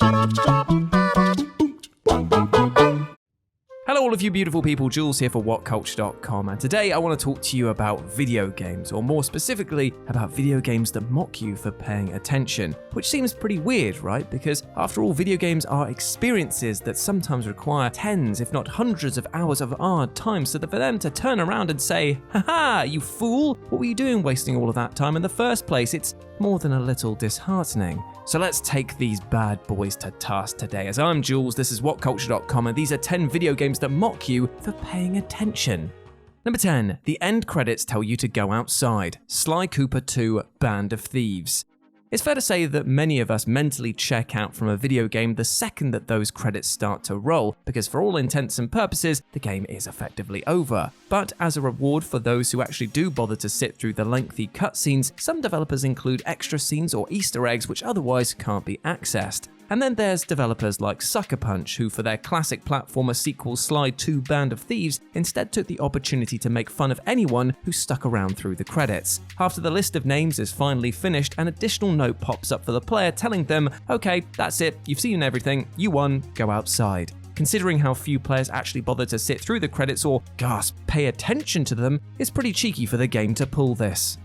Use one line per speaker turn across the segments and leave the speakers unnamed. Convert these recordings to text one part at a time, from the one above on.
Hello all of you beautiful people, Jules here for WhatCulture.com, and today I want to talk to you about video games, or more specifically about video games that mock you for paying attention, which seems pretty weird, right? Because after all, video games are experiences that sometimes require tens, if not hundreds of hours of our time, so that for them to turn around and say, haha, you fool, what were you doing wasting all of that time in the first place? It's more than a little disheartening. So let's take these bad boys to task today. As I'm Jules, this is WhatCulture.com, and these are 10 video games that mock you for paying attention. Number 10. The end credits tell you to go outside. Sly Cooper 2: Band of Thieves. It's fair to say that many of us mentally check out from a video game the second that those credits start to roll, because for all intents and purposes, the game is effectively over. But as a reward for those who actually do bother to sit through the lengthy cutscenes, some developers include extra scenes or Easter eggs which otherwise can't be accessed. And then there's developers like Sucker Punch, who for their classic platformer sequel Sly 2: Band of Thieves instead took the opportunity to make fun of anyone who stuck around through the credits. After the list of names is finally finished, an additional note pops up for the player telling them, okay, that's it, you've seen everything, you won, go outside. Considering how few players actually bother to sit through the credits or, gasp, pay attention to them, it's pretty cheeky for the game to pull this.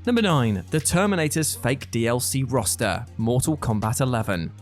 Number 9. The Terminator's fake DLC roster, Mortal Kombat 11.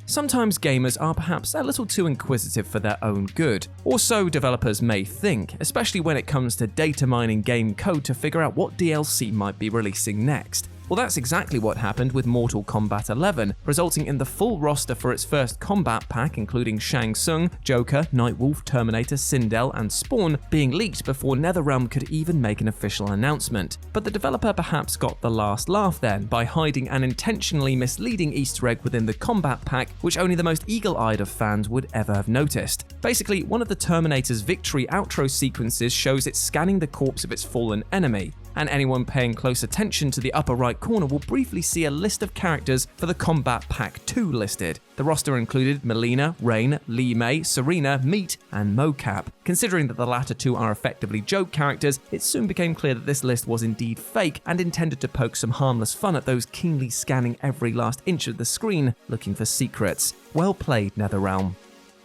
Sometimes gamers are perhaps a little too inquisitive for their own good, or so developers may think, especially when it comes to data mining game code to figure out what DLC might be releasing next. Well, that's exactly what happened with Mortal Kombat 11, resulting in the full roster for its first combat pack, including Shang Tsung, Joker, Nightwolf, Terminator, Sindel, and Spawn, being leaked before NetherRealm could even make an official announcement. But the developer perhaps got the last laugh then, by hiding an intentionally misleading Easter egg within the combat pack, which only the most eagle-eyed of fans would ever have noticed. Basically, one of the Terminator's victory outro sequences shows it scanning the corpse of its fallen enemy, and anyone paying close attention to the upper right corner will briefly see a list of characters for the Combat Pack 2 listed. The roster included Melina, Rain, Lee May, Serena, Meat, and Mocap. Considering that the latter two are effectively joke characters, it soon became clear that this list was indeed fake and intended to poke some harmless fun at those keenly scanning every last inch of the screen looking for secrets. Well played, NetherRealm.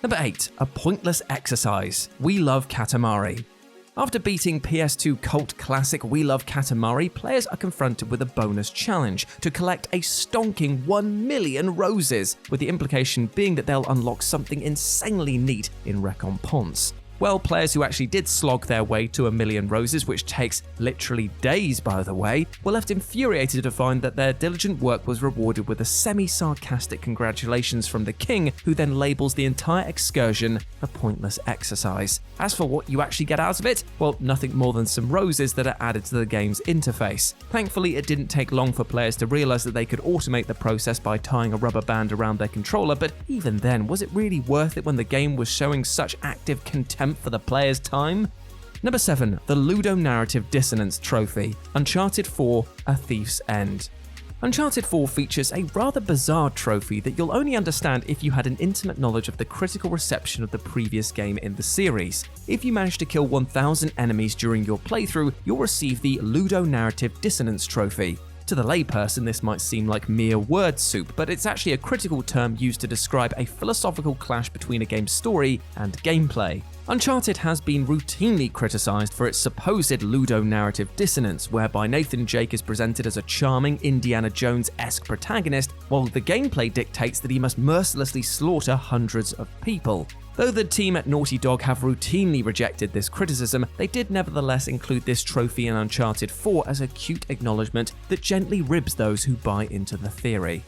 Number 8. A pointless exercise. We Love KATAMARI. After beating PS2 cult classic We Love KATAMARI, players are confronted with a bonus challenge to collect a stonking 1 million roses, with the implication being that they'll unlock something insanely neat in recompense. Well, players who actually did slog their way to 1 million roses, which takes literally days by the way, were left infuriated to find that their diligent work was rewarded with a semi-sarcastic congratulations from the king, who then labels the entire excursion a pointless exercise. As for what you actually get out of it, well, nothing more than some roses that are added to the game's interface. Thankfully, it didn't take long for players to realize that they could automate the process by tying a rubber band around their controller, but even then, was it really worth it when the game was showing such active contempt for the player's time? Number 7. The Ludonarrative Dissonance Trophy, Uncharted 4: A Thief's End. Uncharted 4 features a rather bizarre trophy that you'll only understand if you had an intimate knowledge of the critical reception of the previous game in the series. If you manage to kill 1,000 enemies during your playthrough, you'll receive the Ludonarrative Dissonance Trophy. To the layperson, this might seem like mere word soup, but it's actually a critical term used to describe a philosophical clash between a game's story and gameplay. Uncharted has been routinely criticized for its supposed ludonarrative dissonance, whereby Nathan Drake is presented as a charming Indiana Jones-esque protagonist, while the gameplay dictates that he must mercilessly slaughter hundreds of people. Though the team at Naughty Dog have routinely rejected this criticism, they did nevertheless include this trophy in Uncharted 4 as a cute acknowledgement that gently ribs those who buy into the theory.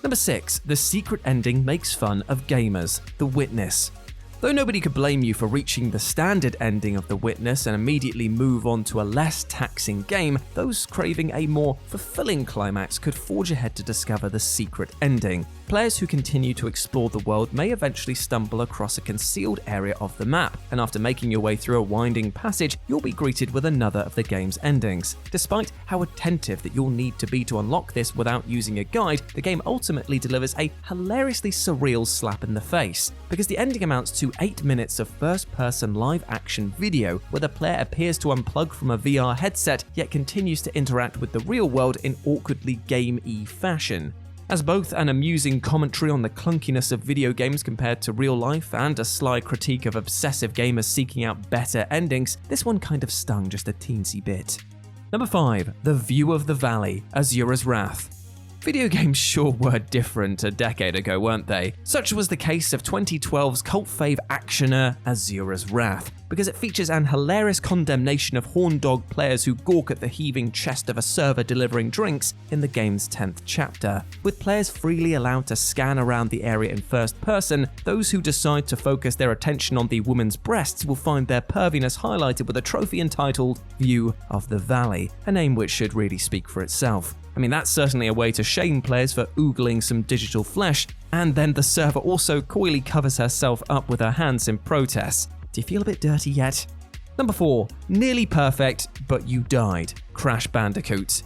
Number 6. The secret ending makes fun of gamers. The Witness. Though nobody could blame you for reaching the standard ending of The Witness and immediately move on to a less taxing game, those craving a more fulfilling climax could forge ahead to discover the secret ending. Players who continue to explore the world may eventually stumble across a concealed area of the map, and after making your way through a winding passage, you'll be greeted with another of the game's endings. Despite how attentive that you'll need to be to unlock this without using a guide, the game ultimately delivers a hilariously surreal slap in the face, because the ending amounts to 8 minutes of first-person live-action video where the player appears to unplug from a VR headset, yet continues to interact with the real world in awkwardly game-y fashion. As both an amusing commentary on the clunkiness of video games compared to real life and a sly critique of obsessive gamers seeking out better endings, this one kind of stung just a teensy bit. Number 5. The View of the Valley, Asura's Wrath. Video games sure were different a decade ago, weren't they? Such was the case of 2012's cult fave actioner Asura's Wrath, because it features an hilarious condemnation of horn dog players who gawk at the heaving chest of a server delivering drinks in the game's 10th chapter. With players freely allowed to scan around the area in first person, those who decide to focus their attention on the woman's breasts will find their perviness highlighted with a trophy entitled View of the Valley, a name which should really speak for itself. I mean, that's certainly a way to shame players for oogling some digital flesh, and then the server also coyly covers herself up with her hands in protest. Do you feel a bit dirty yet? Number 4. Nearly perfect, but you died. Crash Bandicoot.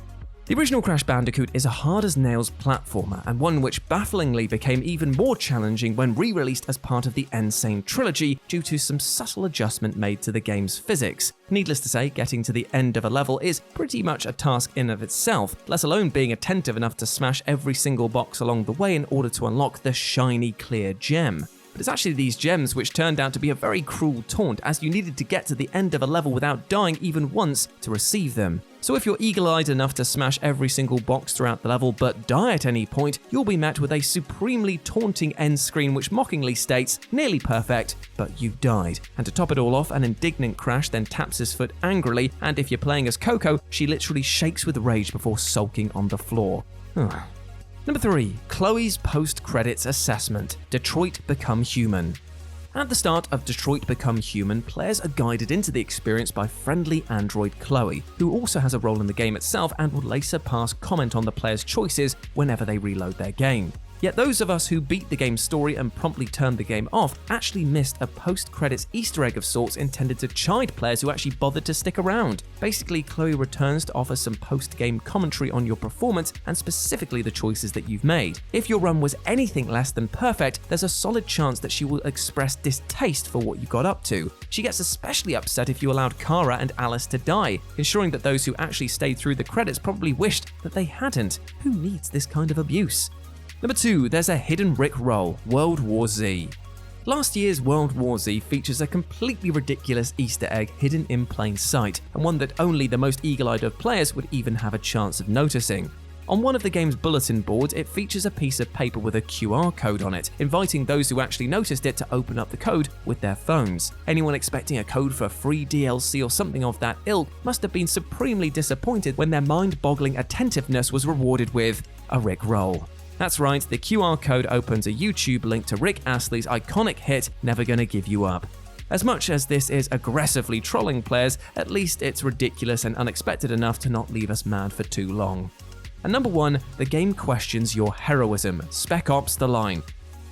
The original Crash Bandicoot is a hard-as-nails platformer, and one which bafflingly became even more challenging when re-released as part of the Insane trilogy due to some subtle adjustment made to the game's physics. Needless to say, getting to the end of a level is pretty much a task in of itself, let alone being attentive enough to smash every single box along the way in order to unlock the shiny clear gem. But it's actually these gems which turned out to be a very cruel taunt, as you needed to get to the end of a level without dying even once to receive them. So if you're eagle-eyed enough to smash every single box throughout the level but die at any point, you'll be met with a supremely taunting end screen which mockingly states, nearly perfect, but you died. And to top it all off, an indignant Crash then taps his foot angrily, and if you're playing as Coco, she literally shakes with rage before sulking on the floor. Number 3. Chloe's post-credits assessment, Detroit Become Human. At the start of Detroit Become Human, players are guided into the experience by friendly android Chloe, who also has a role in the game itself and will later pass comment on the player's choices whenever they reload their game. Yet those of us who beat the game's story and promptly turned the game off actually missed a post-credits Easter egg of sorts intended to chide players who actually bothered to stick around. Basically, Chloe returns to offer some post-game commentary on your performance and specifically the choices that you've made. If your run was anything less than perfect, there's a solid chance that she will express distaste for what you got up to. She gets especially upset if you allowed Kara and Alice to die, ensuring that those who actually stayed through the credits probably wished that they hadn't. Who needs this kind of abuse? Number 2, there's a hidden RICKROLL, World War Z. Last year's World War Z features a completely ridiculous Easter egg hidden in plain sight, and one that only the most eagle-eyed of players would even have a chance of noticing. On one of the game's bulletin boards, it features a piece of paper with a QR code on it, inviting those who actually noticed it to open up the code with their phones. Anyone expecting a code for free DLC or something of that ilk must have been supremely disappointed when their mind-boggling attentiveness was rewarded with a RICKROLL. That's right, the QR code opens a YouTube link to Rick Astley's iconic hit, Never Gonna Give You Up. As much as this is aggressively trolling players, at least it's ridiculous and unexpected enough to not leave us mad for too long. And number 1, the game questions your heroism, Spec Ops: The Line.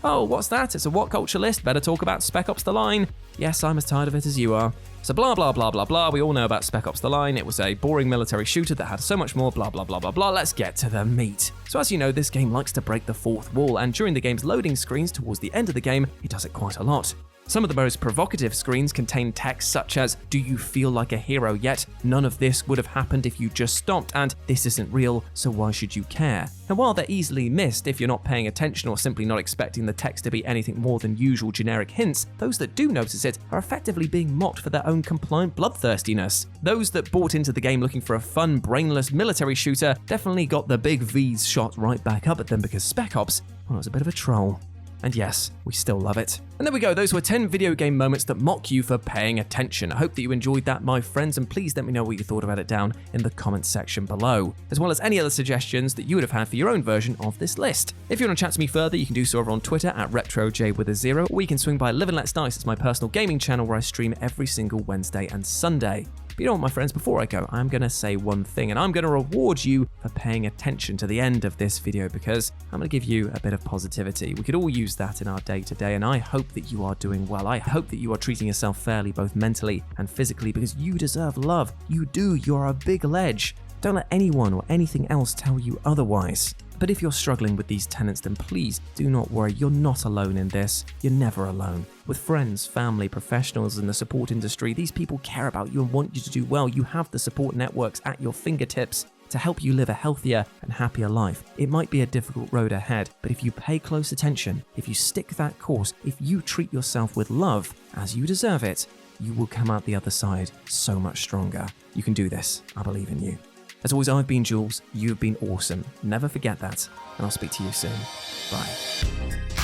Oh, what's that? It's a WhatCulture list, better talk about Spec Ops: The Line. Yes, I'm as tired of it as you are. So blah blah blah blah blah, we all know about Spec Ops: The Line. It was a boring military shooter that had so much more blah blah blah blah blah. Let's get to the meat. So as you know, this game likes to break the fourth wall, and during the game's loading screens towards the end of the game, it does it quite a lot. Some of the most provocative screens contain text such as, "Do you feel like a hero yet? None of this would have happened if you just stopped, and this isn't real, so why should you care?" And while they're easily missed if you're not paying attention or simply not expecting the text to be anything more than usual generic hints, those that do notice it are effectively being mocked for their own compliant bloodthirstiness. Those that bought into the game looking for a fun, brainless military shooter definitely got the big V's shot right back up at them because Spec Ops, well, it was a bit of a troll. And yes, we still love it. And there we go, those were 10 video game moments that mock you for paying attention. I hope that you enjoyed that, my friends, and please let me know what you thought about it down in the comments section below, as well as any other suggestions that you would have had for your own version of this list. If you want to chat to me further, you can do so over on Twitter at RetroJ0, or you can swing by Live and Let's Dice. It's my personal gaming channel where I stream every single Wednesday and Sunday. But you know what, my friends, before I go, I'm going to say one thing, and I'm going to reward you for paying attention to the end of this video because I'm going to give you a bit of positivity. We could all use that in our day-to-day, and I hope that you are doing well. I hope that you are treating yourself fairly, both mentally and physically, because you deserve love. You do. You're a big ledge. Don't let anyone or anything else tell you otherwise. But if you're struggling with these tenets, then please do not worry, you're not alone in this. You're never alone. With friends, family, professionals in the support industry, these people care about you and want you to do well. You have the support networks at your fingertips. to help you live a healthier and happier life. It might be a difficult road ahead, but if you pay close attention, if you stick that course, if you treat yourself with love as you deserve it, you will come out the other side so much stronger. You can do this. I believe in you. As always, I've been Jules. You've been awesome. Never forget that. And I'll speak to you soon. Bye.